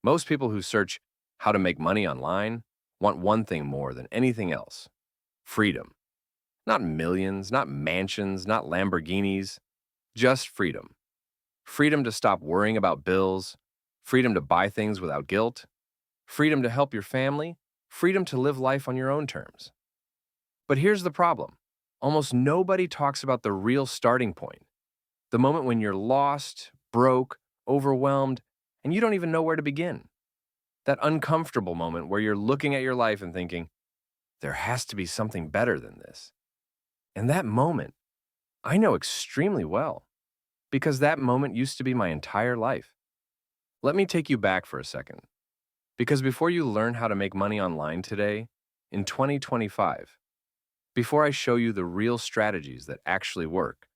Most people who search how to make money online want one thing more than anything else: freedom. Not millions, not mansions, not Lamborghinis, just freedom. Freedom to stop worrying about bills, freedom to buy things without guilt, freedom to help your family, freedom to live life on your own terms. But here's the problem: almost nobody talks about the real starting point, the moment when you're lost, broke, overwhelmed, and you don't even know where to begin. That uncomfortable moment where you're looking at your life and thinking, there has to be something better than this. And that moment, I know extremely well, because that moment used to be my entire life. Let me take you back for a second, because before you learn how to make money online today, in 2025, before I show you the real strategies that actually work,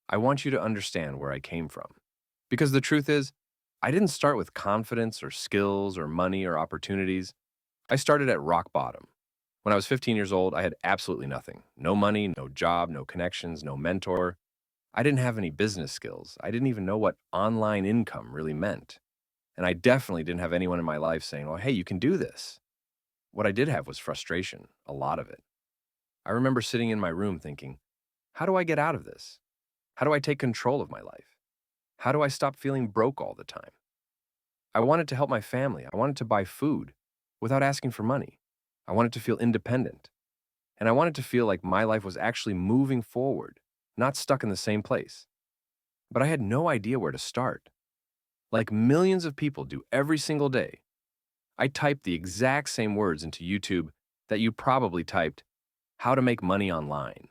I want you to understand where I came from. Because the truth is, I didn't start with confidence or skills or money or opportunities. I started at rock bottom. When I was 15 years old, I had absolutely nothing. No money, no job, no connections, no mentor. I didn't have any business skills. I didn't even know what online income really meant. And I definitely didn't have anyone in my life saying, well, hey, you can do this. What I did have was frustration, a lot of it. I remember sitting in my room thinking, how do I get out of this? How do I take control of my life? How do I stop feeling broke all the time? I wanted to help my family. I wanted to buy food without asking for money. I wanted to feel independent. And I wanted to feel like my life was actually moving forward, not stuck in the same place. But I had no idea where to start. Like millions of people do every single day, I typed the exact same words into YouTube that you probably typed, how to make money online.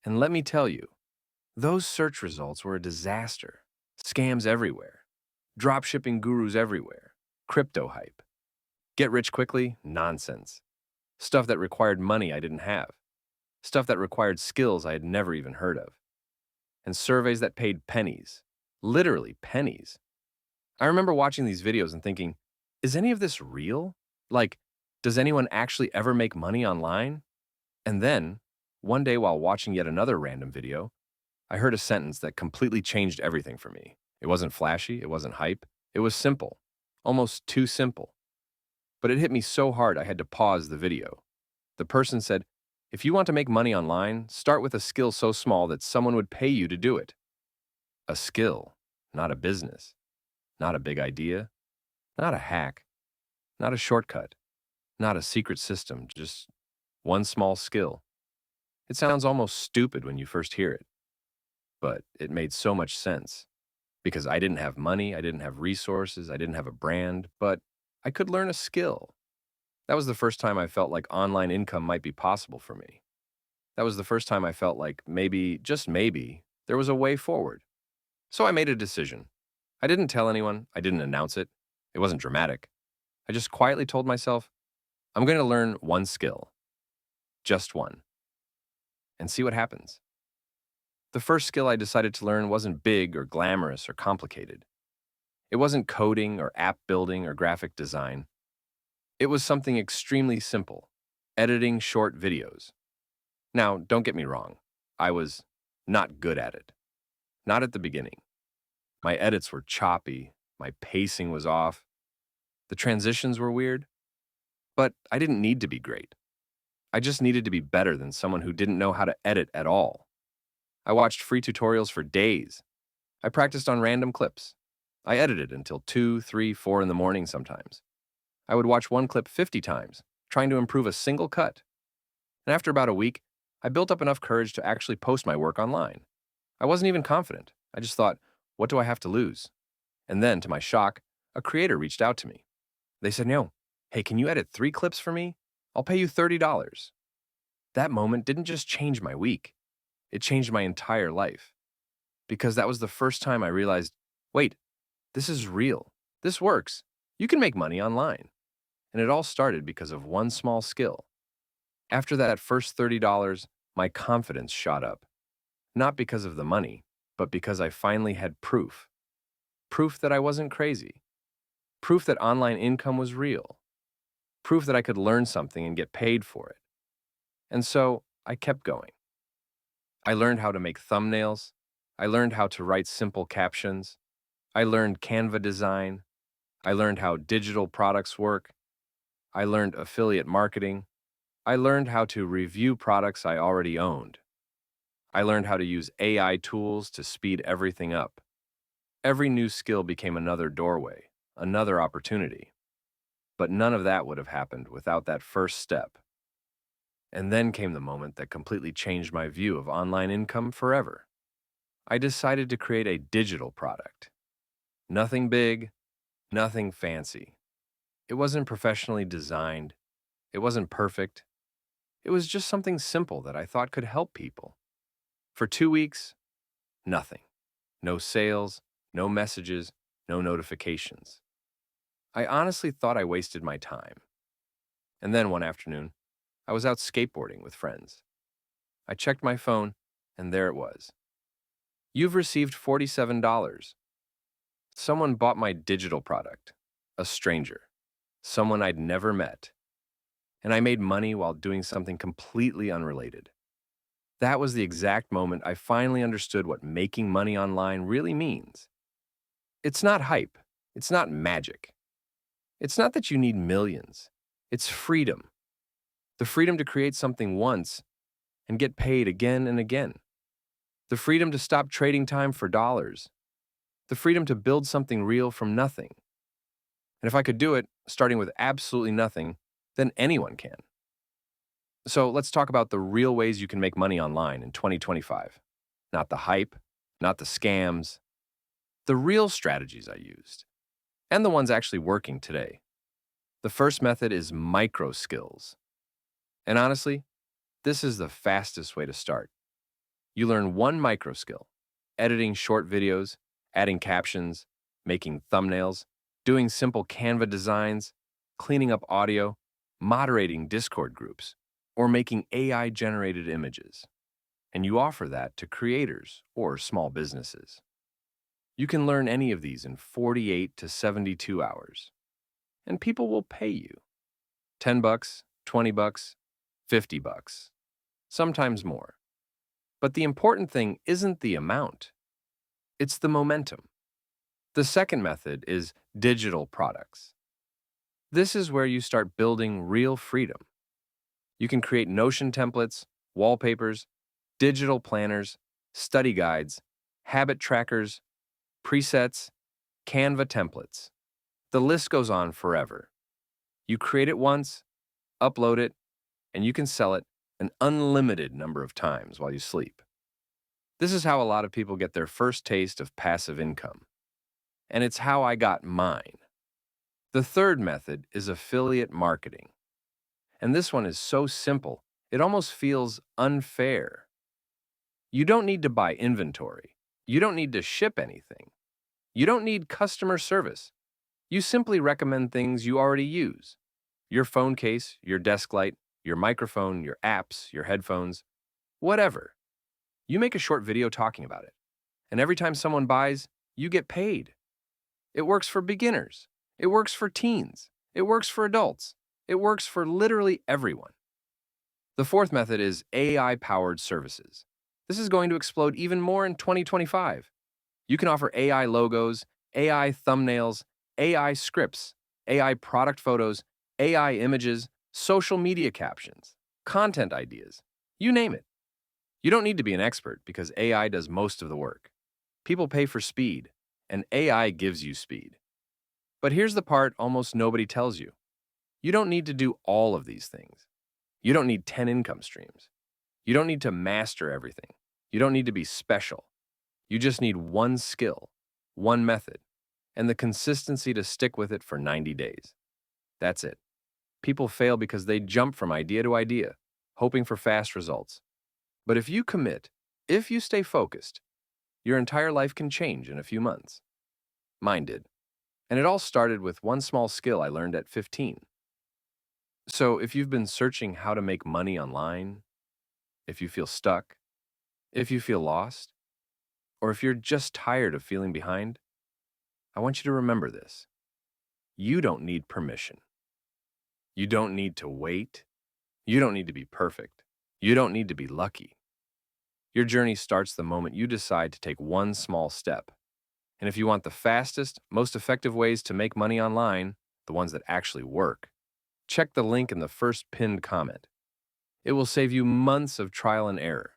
And let me tell you, those search results were a disaster. Scams everywhere, dropshipping gurus everywhere, crypto hype. Get rich quickly? Nonsense. Stuff that required money I didn't have. Stuff that required skills I had never even heard of. And surveys that paid pennies. Literally pennies. I remember watching these videos and thinking, is any of this real? Like, does anyone actually ever make money online? And then, one day while watching yet another random video, I heard a sentence that completely changed everything for me. It wasn't flashy, it wasn't hype, it was simple. Almost too simple. But it hit me so hard I had to pause the video. The person said, if you want to make money online, start with a skill so small that someone would pay you to do it. A skill, not a business, not a big idea, not a hack, not a shortcut, not a secret system, just one small skill. It sounds almost stupid when you first hear it, but it made so much sense. Because I didn't have money, I didn't have resources, I didn't have a brand, but I could learn a skill. That was the first time I felt like online income might be possible for me. That was the first time I felt like maybe, just maybe, there was a way forward. So I made a decision. I didn't tell anyone, I didn't announce it. It wasn't dramatic. I just quietly told myself, I'm going to learn one skill, just one, and see what happens. The first skill I decided to learn wasn't big or glamorous or complicated. It wasn't coding or app building or graphic design. It was something extremely simple: editing short videos. Now, don't get me wrong, I was not good at it. Not at the beginning. My edits were choppy, my pacing was off, the transitions were weird, but I didn't need to be great. I just needed to be better than someone who didn't know how to edit at all. I watched free tutorials for days. I practiced on random clips. I edited until 2, 3, 4 in the morning sometimes. I would watch one clip 50 times, trying to improve a single cut. And after about a week, I built up enough courage to actually post my work online. I wasn't even confident. I just thought, what do I have to lose? And then, to my shock, a creator reached out to me. They said, no, hey, can you edit 3 clips for me? I'll pay you $30. That moment didn't just change my week. It changed my entire life. Because that was the first time I realized, wait, this is real. This works. You can make money online. And it all started because of one small skill. After that first $30, my confidence shot up. Not because of the money, but because I finally had proof. Proof that I wasn't crazy. Proof that online income was real. Proof that I could learn something and get paid for it. And so I kept going. I learned how to make thumbnails. I learned how to write simple captions. I learned Canva design. I learned how digital products work. I learned affiliate marketing. I learned how to review products I already owned. I learned how to use AI tools to speed everything up. Every new skill became another doorway, another opportunity. But none of that would have happened without that first step. And then came the moment that completely changed my view of online income forever. I decided to create a digital product. Nothing big, nothing fancy. It wasn't professionally designed. It wasn't perfect. It was just something simple that I thought could help people. For 2 weeks, nothing. No sales, no messages, no notifications. I honestly thought I wasted my time. And then one afternoon, I was out skateboarding with friends. I checked my phone, and there it was. You've received $47. Someone bought my digital product, a stranger, someone I'd never met, and I made money while doing something completely unrelated. That was the exact moment I finally understood what making money online really means. It's not hype. It's not magic. It's not that you need millions. It's freedom. The freedom to create something once and get paid again and again. The freedom to stop trading time for dollars. The freedom to build something real from nothing. And if I could do it, starting with absolutely nothing, then anyone can. So let's talk about the real ways you can make money online in 2025. Not the hype, not the scams, the real strategies I used, and the ones actually working today. The first method is micro skills. And honestly, this is the fastest way to start. You learn one micro skill: editing short videos, adding captions, making thumbnails, doing simple Canva designs, cleaning up audio, moderating Discord groups, or making AI-generated images. And you offer that to creators or small businesses. You can learn any of these in 48 to 72 hours. And people will pay you. $10, $20, $50, sometimes more. But the important thing isn't the amount, it's the momentum. The second method is digital products. This is where you start building real freedom. You can create Notion templates, wallpapers, digital planners, study guides, habit trackers, presets, Canva templates. The list goes on forever. You create it once, upload it, and you can sell it an unlimited number of times while you sleep. This is how a lot of people get their first taste of passive income. And it's how I got mine. The third method is affiliate marketing. And this one is so simple, it almost feels unfair. You don't need to buy inventory. You don't need to ship anything. You don't need customer service. You simply recommend things you already use: your phone case, your desk light, your microphone, your apps, your headphones, whatever. You make a short video talking about it. And every time someone buys, you get paid. It works for beginners. It works for teens. It works for adults. It works for literally everyone. The fourth method is AI-powered services. This is going to explode even more in 2025. You can offer AI logos, AI thumbnails, AI scripts, AI product photos, AI images, social media captions, content ideas, you name it. You don't need to be an expert because AI does most of the work. People pay for speed, and AI gives you speed. But here's the part almost nobody tells you. You don't need to do all of these things. You don't need 10 income streams. You don't need to master everything. You don't need to be special. You just need one skill, one method, and the consistency to stick with it for 90 days. That's it. People fail because they jump from idea to idea, hoping for fast results. But if you commit, if you stay focused, your entire life can change in a few months. Mine did. And it all started with one small skill I learned at 15. So if you've been searching how to make money online, if you feel stuck, if you feel lost, or if you're just tired of feeling behind, I want you to remember this. You don't need permission. You don't need to wait. You don't need to be perfect. You don't need to be lucky. Your journey starts the moment you decide to take one small step. And if you want the fastest, most effective ways to make money online, the ones that actually work, check the link in the first pinned comment. It will save you months of trial and error.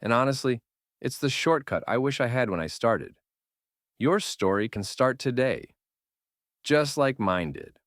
And honestly, it's the shortcut I wish I had when I started. Your story can start today, just like mine did.